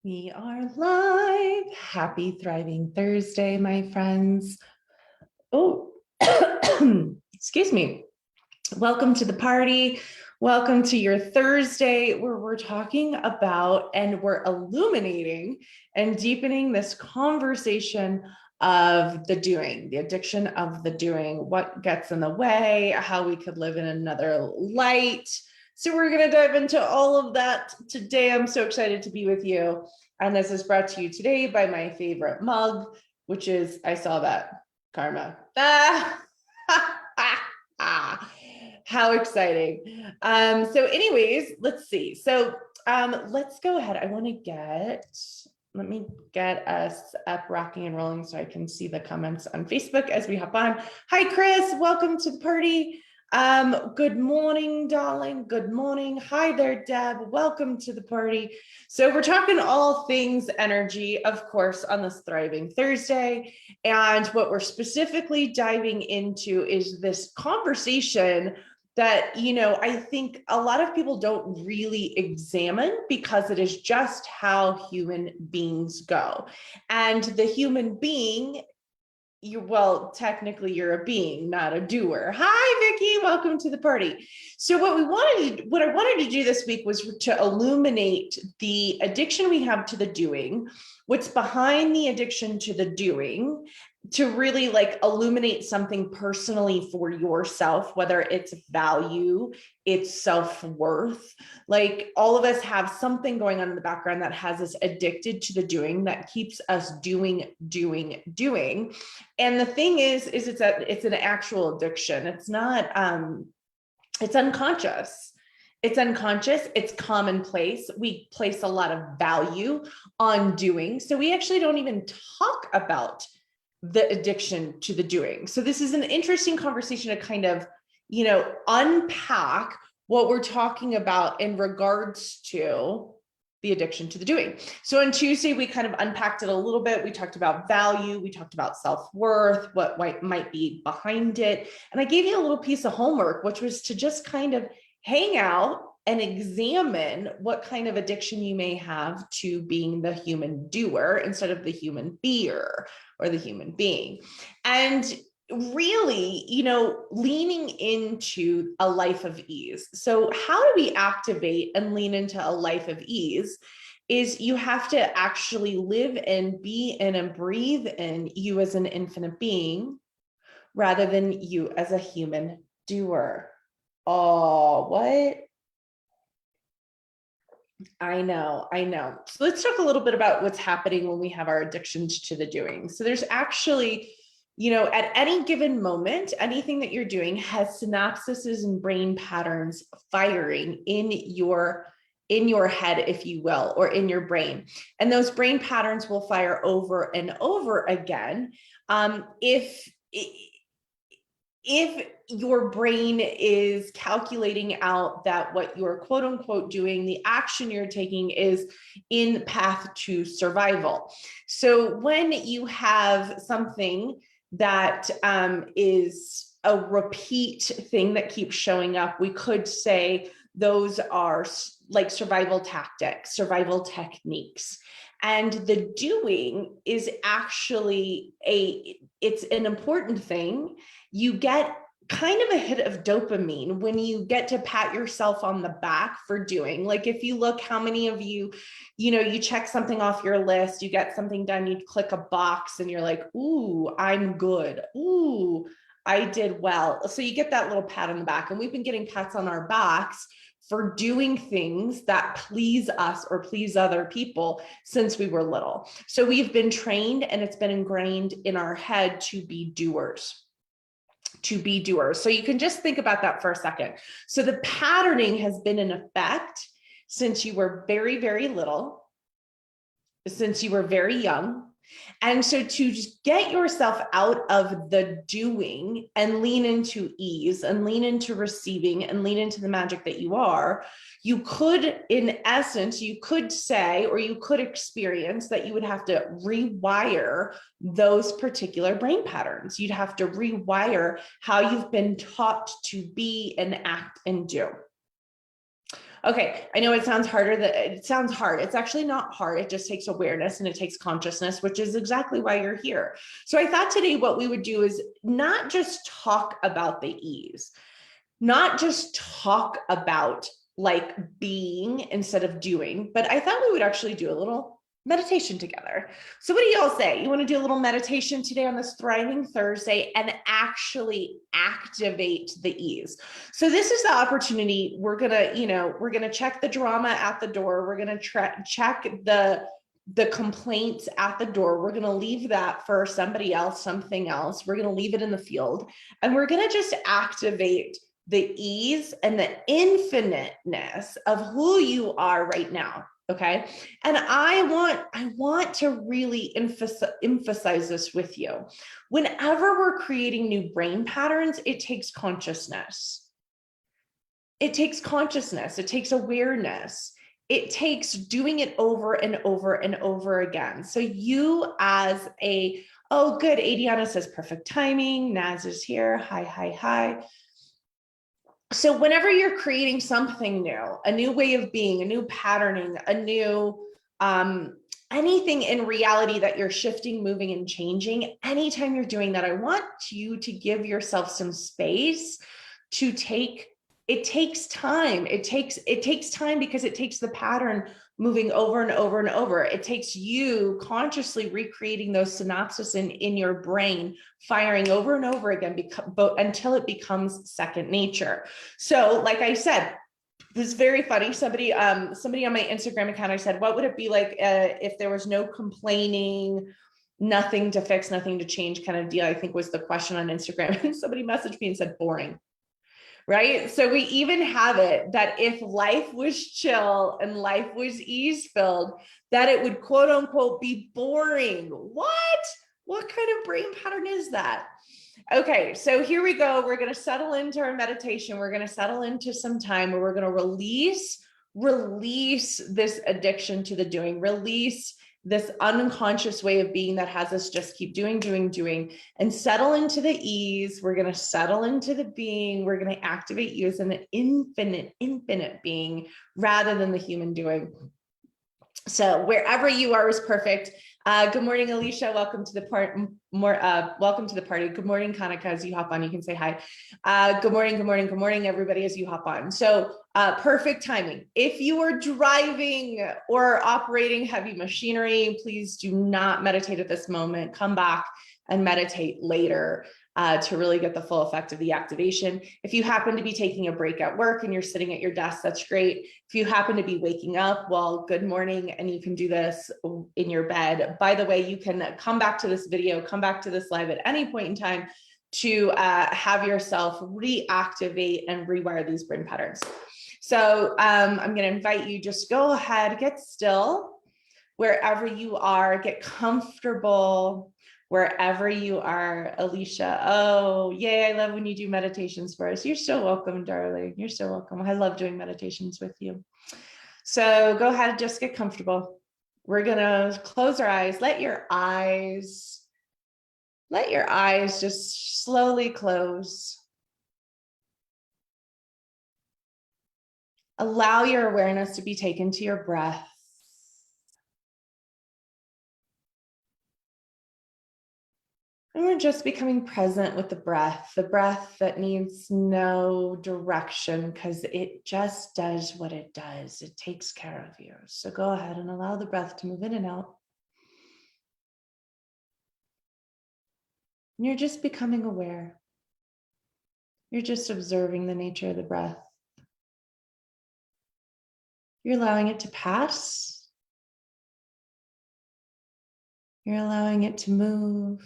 We are live. Happy Thriving Thursday, my friends. Oh, excuse me. Welcome to the party. Welcome to your Thursday, where we're talking about and we're illuminating and deepening this conversation of the doing, the addiction of the doing, what gets in the way, how we could live in another light. So we're going to dive into all of that today. I'm so excited to be with you. And this is brought to you today by my favorite mug, which is, I saw that, Karma. How exciting. So anyways, let's see. So let's go ahead. Let me get us up rocking and rolling so I can see the comments on Facebook as we hop on. Hi, Chris. Welcome to the party. Good morning, darling. Good morning. Hi there, Deb. Welcome to the party. So we're talking all things energy, of course, on this Thriving Thursday. And what we're specifically diving into is this conversation that, I think a lot of people don't really examine because it is just how human beings go. And the human being, technically you're a being, not a doer. Hi, Vicky, welcome to the party. So what I wanted to do this week was to illuminate the addiction we have to the doing, what's behind the addiction to the doing, to really illuminate something personally for yourself, whether it's value, it's self-worth. Like all of us have something going on in the background that has us addicted to the doing, that keeps us doing. And the thing is it's an actual addiction. It's not, it's unconscious. It's unconscious, it's commonplace. We place a lot of value on doing. So we actually don't even talk about the addiction to the doing. So this is an interesting conversation to kind of, unpack what we're talking about in regards to the addiction to the doing. So on Tuesday, we kind of unpacked it a little bit. We talked about value. We talked about self-worth, what might be behind it. And I gave you a little piece of homework, which was to just kind of hang out and examine what kind of addiction you may have to being the human doer instead of the human beer or the human being. And really, leaning into a life of ease. So how do we activate and lean into a life of ease? Is you have to actually live and be in and breathe in you as an infinite being rather than you as a human doer. Oh, what? I know. So let's talk a little bit about what's happening when we have our addictions to the doing. So there's actually, at any given moment, anything that you're doing has synapses and brain patterns firing in your head, if you will, or in your brain. And those brain patterns will fire over and over again. If your brain is calculating out that what you're quote unquote doing, the action you're taking is in path to survival. So when you have something that is a repeat thing that keeps showing up, we could say those are like survival tactics, survival techniques. And the doing is actually it's an important thing. You get kind of a hit of dopamine when you get to pat yourself on the back for doing. Like if you look, how many of you, you check something off your list, you get something done, you click a box and you're like, ooh, I'm good. Ooh, I did well. So you get that little pat on the back, and we've been getting pats on our backs for doing things that please us or please other people since we were little. So we've been trained and it's been ingrained in our head to be doers. So you can just think about that for a second. So the patterning has been in effect since you were very, very little, since you were very young. And so to just get yourself out of the doing and lean into ease and lean into receiving and lean into the magic that you are, you could, in essence, you could say, or you could experience that you would have to rewire those particular brain patterns. You'd have to rewire how you've been taught to be and act and do. Okay, I know it sounds harder. That it sounds hard. It's actually not hard. It just takes awareness and it takes consciousness, which is exactly why you're here. So I thought today what we would do is not just talk about the ease, not just talk about like being instead of doing, but I thought we would actually do a little meditation together. So what do y'all say? You want to do a little meditation today on this Thriving Thursday and actually activate the ease. So this is the opportunity. We're going to, we're going to check the drama at the door. We're going to check the complaints at the door. We're going to leave that for somebody else, something else. We're going to leave it in the field and we're going to just activate the ease and the infiniteness of who you are right now. Okay. And I want to really emphasize this with you. Whenever we're creating new brain patterns, it takes consciousness. It takes consciousness. It takes awareness. It takes doing it over and over and over again. So you as oh, good. Adiana says perfect timing. Naz is here. Hi, hi, hi. So whenever you're creating something new, a new way of being, a new patterning, a new anything in reality that you're shifting, moving, and changing, anytime you're doing that, I want you to give yourself some space to take. It takes time. It takes time because it takes the pattern moving over and over and over. It takes you consciously recreating those synapses in your brain, firing over and over again until it becomes second nature. So, like I said, this is very funny. Somebody on my Instagram account, I said, what would it be like if there was no complaining, nothing to fix, nothing to change kind of deal, I think was the question on Instagram. And somebody messaged me and said, boring. Right? So we even have it that if life was chill and life was ease filled, that it would quote unquote be boring. What kind of brain pattern is that? Okay, so here we go. We're going to settle into our meditation. We're going to settle into some time where we're going to release this addiction to the doing, release this unconscious way of being that has us just keep doing, and settle into the ease. We're going to settle into the being. We're going to activate you as an infinite being rather than the human doing. So wherever you are is perfect. Good morning, Alicia. Welcome to the welcome to the party. Good morning, Kanika. As you hop on, you can say hi. Good morning, everybody. As you hop on. So perfect timing. If you are driving or operating heavy machinery, please do not meditate at this moment. Come back and meditate later. To really get the full effect of the activation. If you happen to be taking a break at work and you're sitting at your desk, that's great. If you happen to be waking up, well, good morning, and you can do this in your bed. By the way, you can come back to this video, come back to this live at any point in time to have yourself reactivate and rewire these brain patterns. So I'm going to invite you, just go ahead, get still wherever you are, get comfortable wherever you are. Alicia, oh, yay, I love when you do meditations for us. You're so welcome, darling. You're so welcome. I love doing meditations with you. So go ahead, just get comfortable. We're going to close our eyes. Let your eyes just slowly close. Allow your awareness to be taken to your breath. And we're just becoming present with the breath that needs no direction because it just does what it does. It takes care of you. So go ahead and allow the breath to move in and out. And you're just becoming aware. You're just observing the nature of the breath. You're allowing it to pass. You're allowing it to move.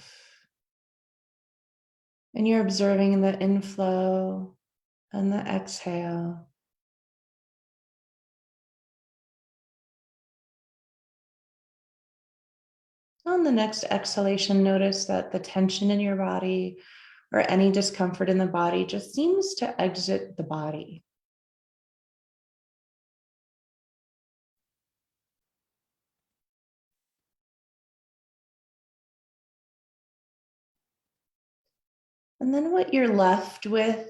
And you're observing the inflow and the exhale. On the next exhalation, notice that the tension in your body or any discomfort in the body just seems to exit the body. And then what you're left with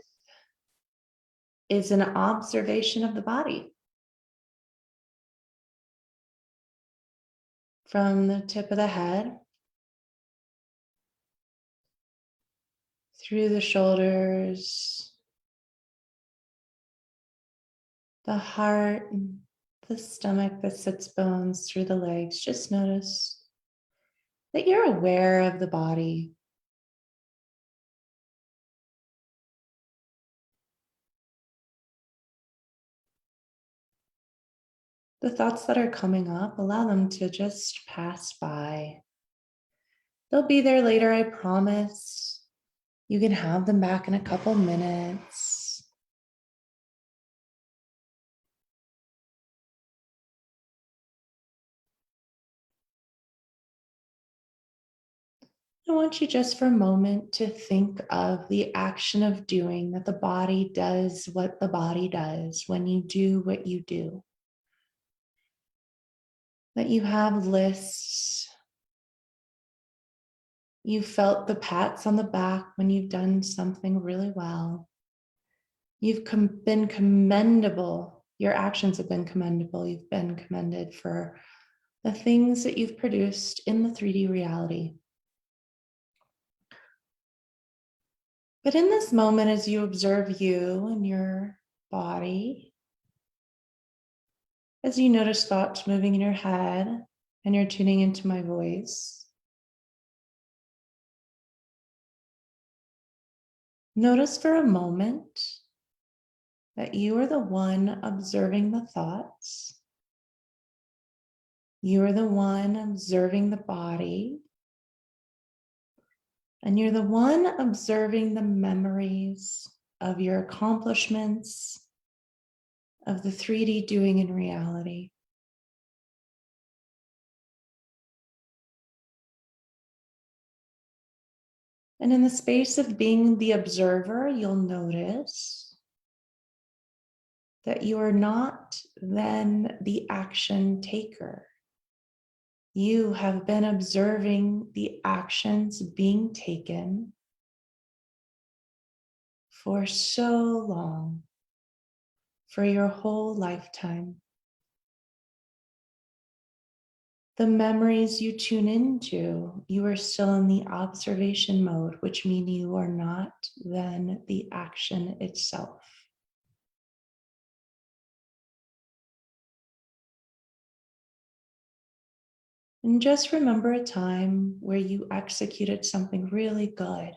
is an observation of the body. from the tip of the head, through the shoulders, the heart, the stomach, the sits bones, through the legs. Just notice that you're aware of the body. The thoughts that are coming up, allow them to just pass by. They'll be there later, I promise. You can have them back in a couple minutes. I want you just for a moment to think of the action of doing, that the body does what the body does when you do what you do. That you have lists. You felt the pats on the back when you've done something really well. You've been commendable. Your actions have been commendable. You've been commended for the things that you've produced in the 3D reality. But in this moment, as you observe you and your body, as you notice thoughts moving in your head and you're tuning into my voice, notice for a moment that you are the one observing the thoughts. You are the one observing the body. And you're the one observing the memories of your accomplishments, of the 3D doing in reality. And in the space of being the observer, you'll notice that you are not then the action taker. You have been observing the actions being taken for so long, for your whole lifetime. The memories you tune into, you are still in the observation mode, which means you are not then the action itself. And just remember a time where you executed something really good.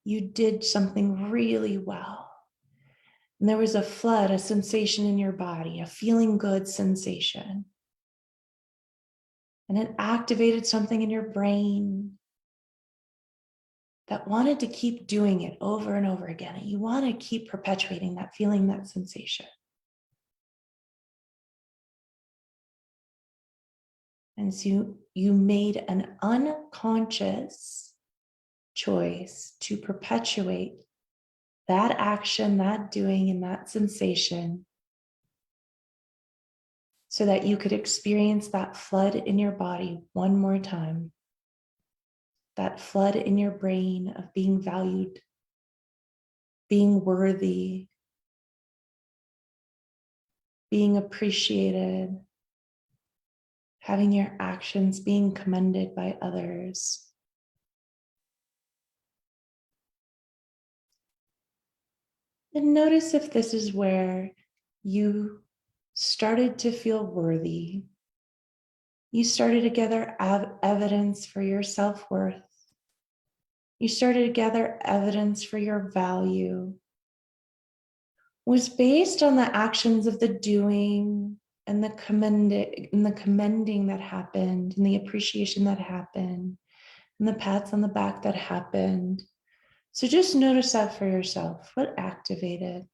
You did something really well. And there was a flood, a sensation in your body, a feeling good sensation. And it activated something in your brain that wanted to keep doing it over and over again. And you want to keep perpetuating that feeling, that sensation. And so you made an unconscious choice to perpetuate that action, that doing, and that sensation so that you could experience that flood in your body one more time. That flood in your brain of being valued, being worthy, being appreciated, having your actions being commended by others. And notice if this is where you started to feel worthy. You started to gather evidence for your self-worth. You started to gather evidence for your value. Was based on the actions of the doing and the commending that happened and the appreciation that happened and the pats on the back that happened. So just notice that for yourself. What activated?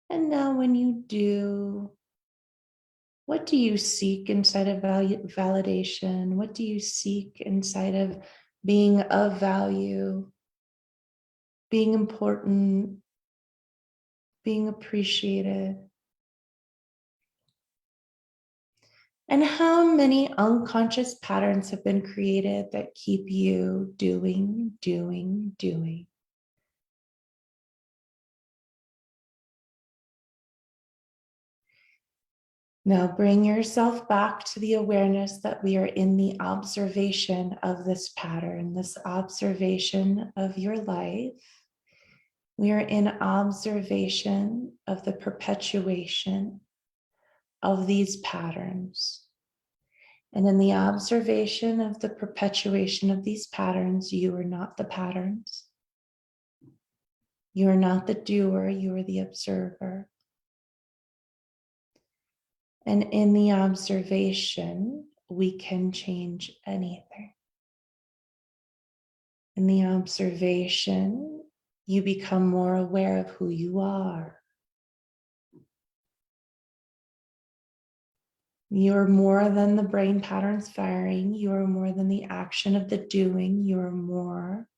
And now when you do, what do you seek inside of validation? What do you seek inside of being of value, being important, being appreciated? And how many unconscious patterns have been created that keep you doing, doing, doing? Now bring yourself back to the awareness that we are in the observation of this pattern, this observation of your life. We are in observation of the perpetuation of these patterns. And in the observation of the perpetuation of these patterns, you are not the patterns. You are not the doer, you are the observer. And in the observation, we can change anything. In the observation, you become more aware of who you are. You're more than the brain patterns firing. You are more than the action of the doing. You are more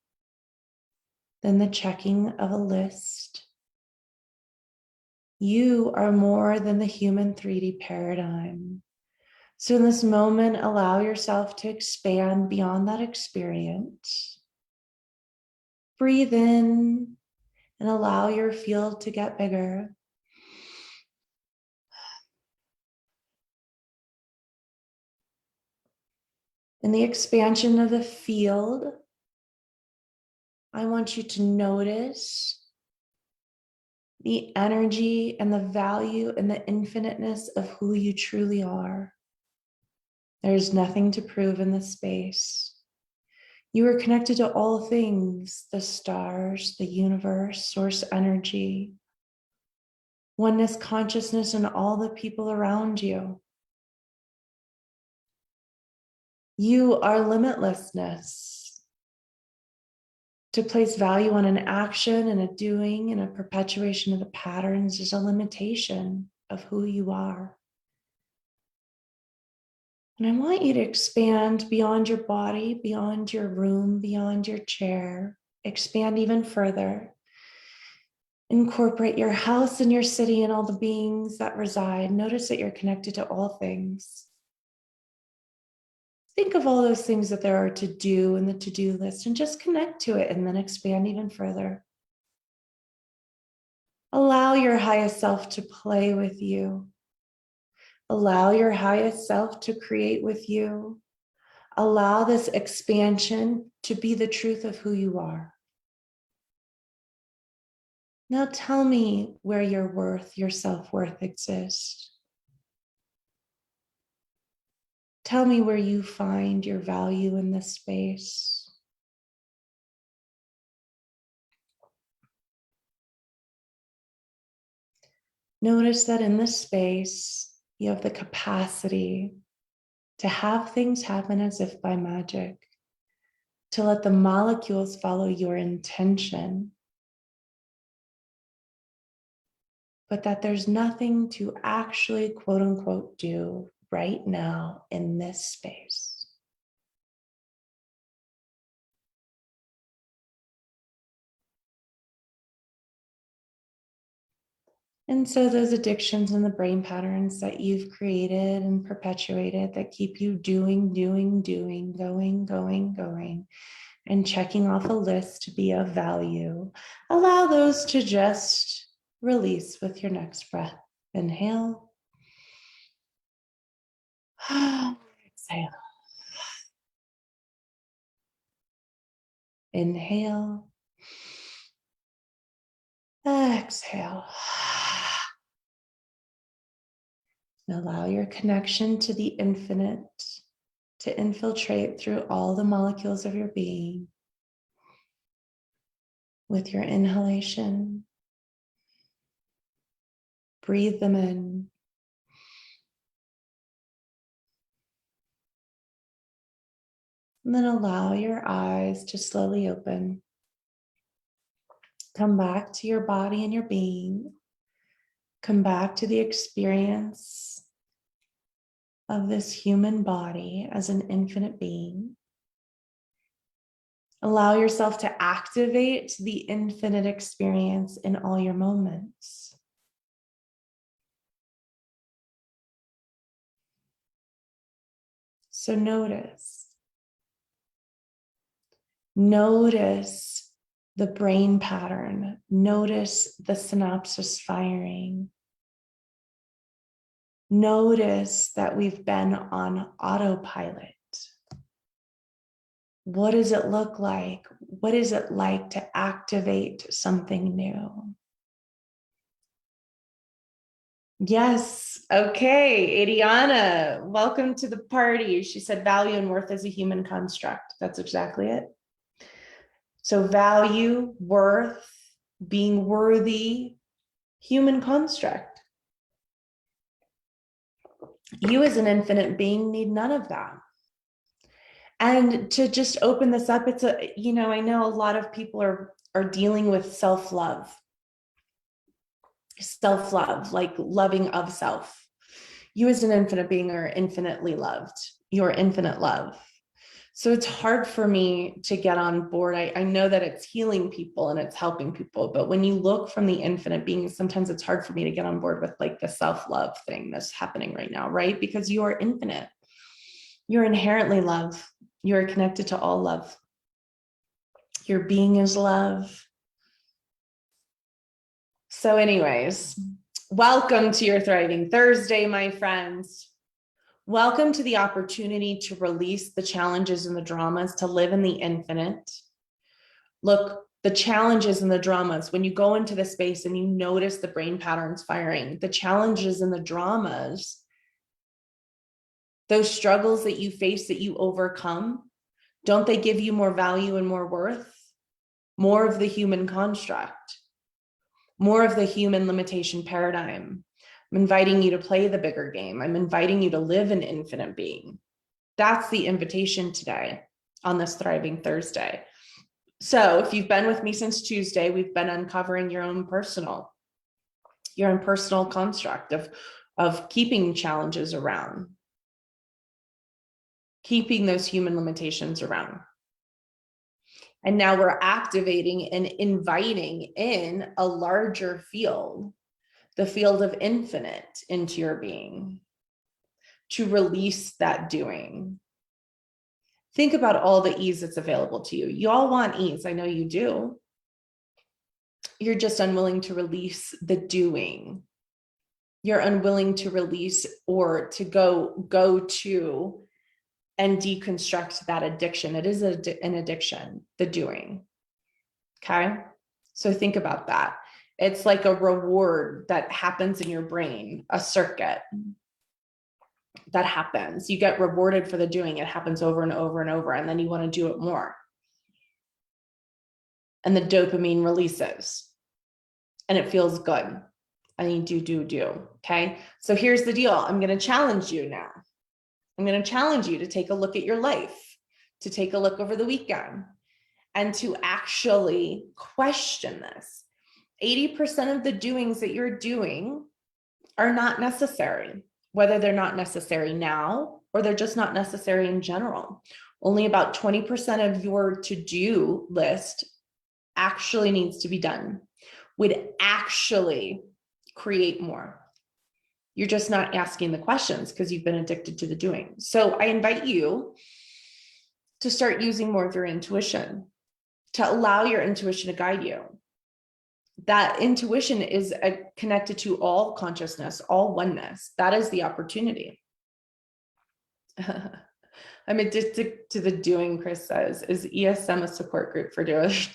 than the checking of a list. You are more than the human 3D paradigm. So in this moment, allow yourself to expand beyond that experience. Breathe in and allow your field to get bigger. In the expansion of the field, I want you to notice the energy and the value and the infiniteness of who you truly are. There's nothing to prove in this space. You are connected to all things, the stars, the universe, source energy, oneness consciousness, and all the people around you. You are limitlessness. To place value on an action and a doing and a perpetuation of the patterns is a limitation of who you are. And I want you to expand beyond your body, beyond your room, beyond your chair. Expand even further. Incorporate your house and your city and all the beings that reside. Notice that you're connected to all things. Think of all those things that there are to do in the to-do list and just connect to it and then expand even further. Allow your highest self to play with you. Allow your highest self to create with you. Allow this expansion to be the truth of who you are. Now tell me where your worth, your self-worth exists. Tell me where you find your value in this space. Notice that in this space, you have the capacity to have things happen as if by magic, to let the molecules follow your intention, but that there's nothing to actually, quote unquote, do right now in this space. And so those addictions and the brain patterns that you've created and perpetuated that keep you doing, going, and checking off a list to be of value, allow those to just release with your next breath. Inhale. Exhale. Inhale. Exhale. And allow your connection to the infinite to infiltrate through all the molecules of your being. With your inhalation, breathe them in. And then allow your eyes to slowly open. Come back to your body and your being. Come back to the experience of this human body as an infinite being. Allow yourself to activate the infinite experience in all your moments. So notice the brain pattern. Notice the synapses firing. Notice that we've been on autopilot. What does it look like? What is it like to activate something new? Yes. Okay. Adriana, welcome to the party. She said value and worth is a human construct. That's exactly it. So value, worth, being worthy, human construct. You as an infinite being need none of that. And to just open this up, it's a, I know a lot of people are dealing with self-love, like loving of self. You as an infinite being are infinitely loved. You're infinite love. So it's hard for me to get on board. I know that it's healing people and it's helping people, but when you look from the infinite being, sometimes it's hard for me to get on board with like the self-love thing that's happening right now, right? Because you are infinite. You're inherently love. You're connected to all love. Your being is love. So anyways, welcome to your Thriving Thursday, my friends. Welcome to the opportunity to release the challenges and the dramas, to live in the infinite. Look, the challenges and the dramas, when you go into the space and you notice the brain patterns firing, the challenges and the dramas, those struggles that you face, that you overcome, don't they give you more value and more worth? More of the human construct, more of the human limitation paradigm. I'm inviting you to play the bigger game. I'm inviting you to live an infinite being. That's the invitation today on this Thriving Thursday. So if you've been with me since Tuesday, we've been uncovering your own personal construct of keeping challenges around, keeping those human limitations around. And now we're activating and inviting in a larger field, the field of infinite, into your being, to release that doing. Think about all the ease that's available to you. You all want ease. I know you do. You're just unwilling to release the doing. You're unwilling to release or to go to and deconstruct that addiction. It is an addiction, the doing. Okay. So think about that. It's like a reward that happens in your brain, a circuit that happens. You get rewarded for the doing. It happens over and over and over, and then you want to do it more. And the dopamine releases and it feels good. And you do. Okay. So here's the deal. I'm going to challenge you now. I'm going to challenge you to take a look at your life, to take a look over the weekend, and to actually question this. 80% of the doings that you're doing are not necessary, whether they're not necessary now or they're just not necessary in general. Only about 20% of your to-do list actually needs to be done, would actually create more. You're just not asking the questions because you've been addicted to the doing. So I invite you to start using more of your intuition, to allow your intuition to guide you. That intuition is connected to all consciousness, all oneness. That is the opportunity. I'm addicted to the doing, Chris says. Is ESM a support group for doers?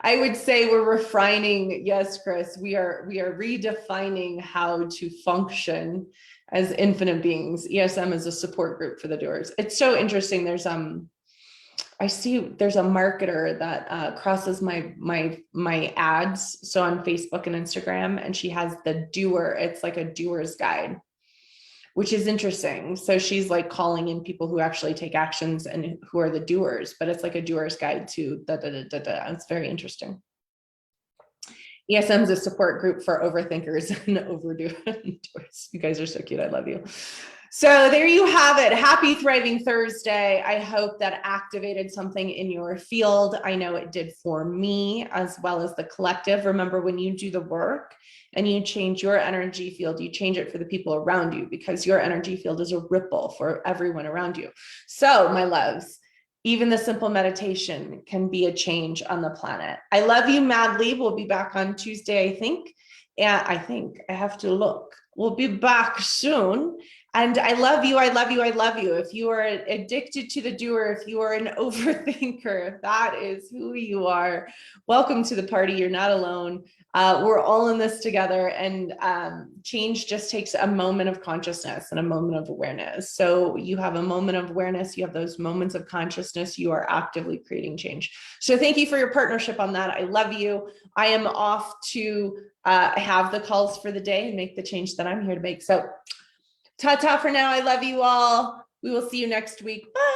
I would say we're refining. Yes, Chris, we are redefining how to function as infinite beings. ESM is a support group for the doers. It's so interesting. There's I see there's a marketer that crosses my ads. So on Facebook and Instagram, and she has the doer. It's like a doer's guide, which is interesting. So she's like calling in people who actually take actions and who are the doers, but it's like a doer's guide to It's very interesting. ESM is a support group for overthinkers and overdoers. You guys are so cute. I love you. So there you have it. Happy Thriving Thursday. I hope that activated something in your field. I know it did for me as well as the collective. Remember, when you do the work and you change your energy field, you change it for the people around you, because your energy field is a ripple for everyone around you. So my loves, even the simple meditation can be a change on the planet. I love you madly. We'll be back on Tuesday, I think. Yeah, I think I have to look. We'll be back soon. And I love you. I love you. I love you. If you are addicted to the doer, if you are an overthinker, if that is who you are, welcome to the party. You're not alone. We're all in this together, and change just takes a moment of consciousness and a moment of awareness. So you have a moment of awareness, you have those moments of consciousness, you are actively creating change. So thank you for your partnership on that. I love you. I am off to have the calls for the day and make the change that I'm here to make. So ta-ta for now. I love you all. We will see you next week. Bye.